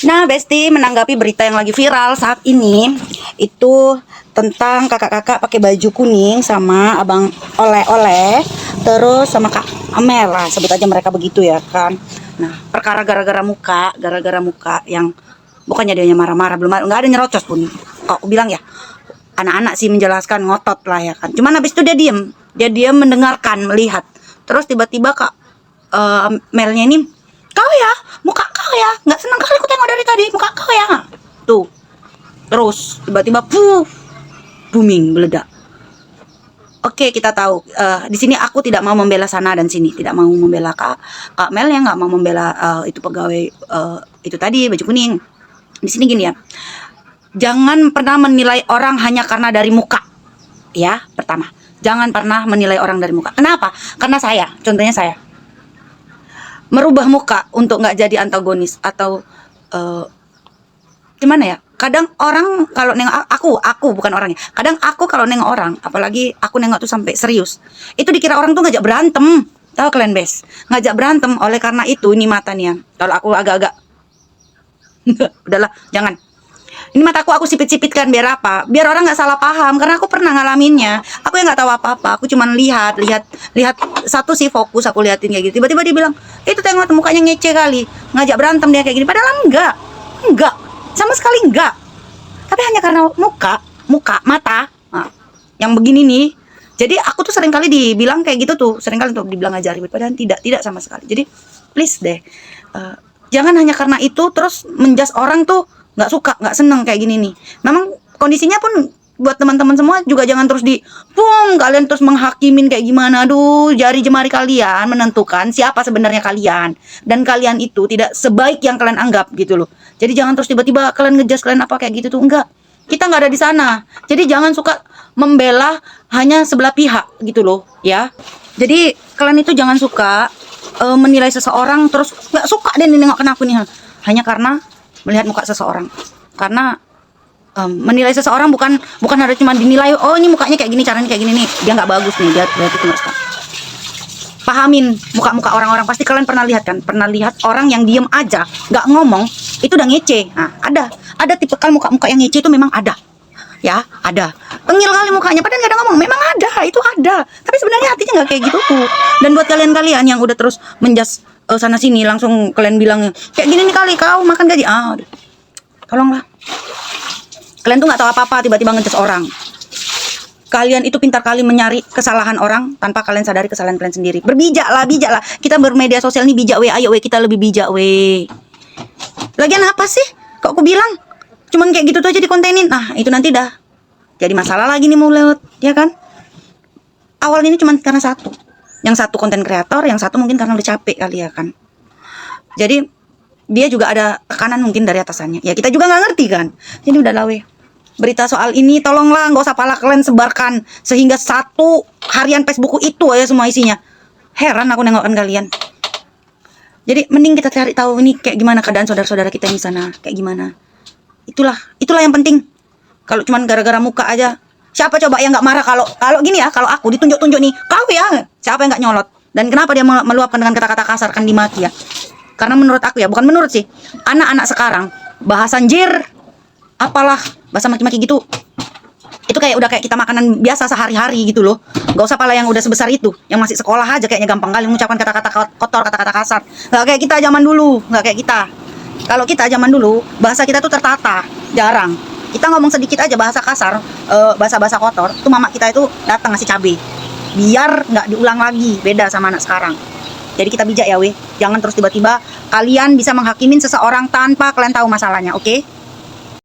Nah, Besti, menanggapi berita yang lagi viral saat ini itu tentang kakak-kakak pakai baju kuning sama abang oleh-oleh, terus sama Kak Amel lah, sebut aja mereka begitu ya kan. Nah, perkara gara-gara muka yang bukannya dia marah-marah, nggak ada nyerocos pun. Kok aku bilang ya, anak-anak sih menjelaskan ngotot lah ya kan. Cuman habis itu dia diem mendengarkan, melihat. Terus tiba-tiba Kak Melnya ini, kau ya, muka kau ya, nggak senang kali aku tengok dari tadi, muka kau ya, tuh. Terus tiba-tiba booming, meledak. Oke, kita tahu di sini aku tidak mau membela sana dan sini, tidak mau membela Kak Mel yang nggak mau membela itu pegawai itu tadi baju kuning. Di sini gini ya, jangan pernah menilai orang hanya karena dari muka, ya. Pertama, jangan pernah menilai orang dari muka. Kenapa? Karena contohnya saya merubah muka untuk nggak jadi antagonis atau gimana ya, kadang orang kalau nengok aku bukan orangnya, kadang aku kalau nengok orang, apalagi aku nengok tuh sampai serius, itu dikira orang tuh ngajak berantem. Tahu kalian Bes, ngajak berantem. Oleh karena itu ini mata nih ya, kalau aku agak-agak udahlah, jangan. Ini mataku aku sipit-sipitkan biar apa? Biar orang nggak salah paham, karena aku pernah ngalaminnya. Aku yang nggak tahu apa-apa, aku cuman lihat satu sih fokus aku liatin kayak gitu. Tiba-tiba dia bilang, itu tengok mukanya ngece kali, ngajak berantem dia kayak gini. Padahal enggak, sama sekali enggak. Tapi hanya karena mata, nah, yang begini nih. Jadi aku tuh sering kali dibilang kayak gitu tuh, sering kali untuk dibilang ngajar ribet, padahal tidak sama sekali. Jadi please deh, jangan hanya karena itu terus menjas orang tuh nggak suka, nggak seneng kayak gini nih. Memang kondisinya pun buat teman-teman semua juga jangan terus kalian terus menghakimin kayak gimana. Aduh, jari jemari kalian menentukan siapa sebenarnya kalian, dan kalian itu tidak sebaik yang kalian anggap gitu loh. Jadi jangan terus tiba-tiba kalian ngejas kalian apa kayak gitu tuh, enggak. Kita nggak ada di sana. Jadi jangan suka membela hanya sebelah pihak gitu loh ya. Jadi kalian itu jangan suka menilai seseorang terus nggak suka deh nengok aku nih hanya karena melihat muka seseorang. Karena menilai seseorang bukan harus cuma dinilai, oh ini mukanya kayak gini, caranya kayak gini nih, dia nggak bagus nih, dia berarti nggak suka. Pahamin muka-muka orang-orang. Pasti kalian pernah lihat kan, pernah lihat orang yang diem aja nggak ngomong itu udah ngece. Nah, ada tipe kali muka-muka yang ngece itu memang ada ya, ada tengil kali mukanya padahal nggak ada ngomong, memang itu ada, tapi sebenarnya hatinya nggak kayak gitu tuh. Dan buat kalian yang udah terus menjas sana sini, langsung kalian bilang kayak gini nih kali kau makan gaji, tolonglah, kalian tuh nggak tahu apa-apa tiba-tiba ngejas orang. Kalian itu pintar kali menyari kesalahan orang tanpa kalian sadari kesalahan kalian sendiri. Bijak lah. Kita bermedia sosial nih bijak we, ayo we, kita lebih bijak we. Lagian apa sih? Kok aku bilang cuman kayak gitu tuh aja dikontenin. Nah, itu nanti dah jadi masalah lagi nih mulut, ya kan? Awalnya ini cuman karena satu. Yang satu konten kreator, yang satu mungkin karena udah capek kali ya kan. Jadi dia juga ada tekanan mungkin dari atasannya. Ya kita juga nggak ngerti kan. Jadi udah lah we. Berita soal ini tolonglah nggak usah pala kalian sebarkan sehingga satu harian Facebookku itu aja semua isinya. Heran aku nengokkan kalian. Jadi mending kita cari tahu ini kayak gimana keadaan saudara-saudara kita di sana, kayak gimana. Itulah yang penting. Kalau cuman gara-gara muka aja, siapa coba yang nggak marah kalau gini ya, kalau aku ditunjuk-tunjuk nih, kau ya, siapa yang nggak nyolot? Dan kenapa dia meluapkan dengan kata-kata kasar, kan dimaki ya? Karena menurut aku ya, bukan menurut sih, anak-anak sekarang bahasa anjir, apalah bahasa maki-maki gitu, itu udah kayak kita makanan biasa sehari-hari gitu loh. Gak usah pala yang udah sebesar itu, yang masih sekolah aja kayaknya gampang kali mengucapkan kata-kata kotor, kata-kata kasar. Gak kayak kita zaman dulu, gak kayak kita. Kalau kita zaman dulu, bahasa kita tuh tertata, jarang. Kita ngomong sedikit aja bahasa kasar, bahasa kotor, tuh mama kita itu datang ngasih cabai, biar nggak diulang lagi. Beda sama anak sekarang. Jadi kita bijak ya weh, jangan terus tiba-tiba kalian bisa menghakimin seseorang tanpa kalian tahu masalahnya, oke?